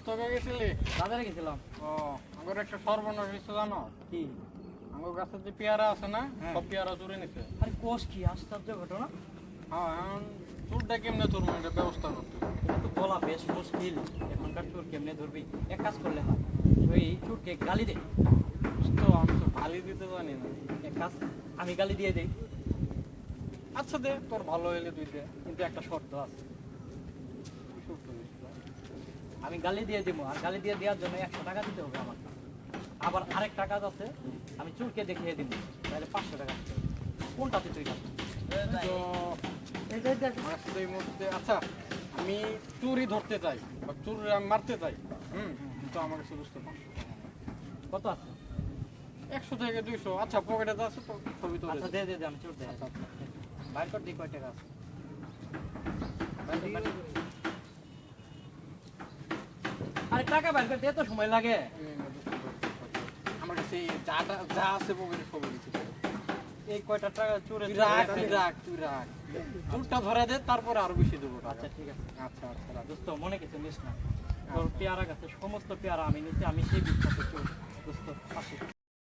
তোকে গেছিলি? বাজারে গেছিলাম। ও, আমার একটা সর্বনাশ হয়েছে জানো? কি? আমার কাছে যে পেয়ারা আছে না, হ্যাঁ। সব পেয়ারা চুরি নিছে। আরে কোষ কি আশ্চর্য ঘটনা! হ্যাঁ, এখন চুরটা কেমনে তোর এটা ব্যবস্থা করতে হবে? এটা তো বলা বেশ মুশকিল। এখনকার চোর কেমনে ধরবি? এক কাজ করলে হয়, ওই চোরকে গালি দে। তো আমি তো গালি দিতে জানি না। এক কাজ, আমি গালি দিয়ে দেই, আচ্ছা দে, তোর ভালো হইলে তুই দে। কিন্তু একটা শর্ত আছে। কি করতে হইছে? আমি গালি দিয়ে দিব, আর গালি দিয়ে দেওয়ার জন্য 100 টাকা দিতে হবে আমার। আবার আরেকটা কাজ আছে, আমি চোরকে দেখিয়ে দিব, তাহলে 500 টাকা দিতে হবে। কোনটাতে তুই যাবি? তো আমার সাথে এই মুহূর্তে আচ্ছা, আমি চুরি ধরতে চাই বা চুরি আমি মারতে চাই। তো আমার কাছে বুঝতে পারছো কত আছে? 100 থেকে 200। আচ্ছা, পকেটে তো আছে তো, ছবি তো আচ্ছা দে দে দে, আমি চোর দেয়। আচ্ছা, আচ্ছা। বাইর কর, দি কয় টাকা আছে। বাইর কর, বাইর কর। আরে টাকা বাইর করতে এত সময় লাগে? আমার কাছে যা আছে পকেটে সব কিছু। এই কয়টা টাকা চোরে তুই রাখ, তুই রাখ। চুরটা ধরে দে, তারপরে আরো বেশি দেবো টাকা। আচ্ছা ঠিক আছে। আচ্ছা আচ্ছা রাখ। দোস্ত মনে কিছু নিস না, তোর পেয়ারা গাছে সমস্ত পেয়ারা আমি নিচ্ছি, আমি সেই বিখ্যাত চোর। দোস্ত আসি।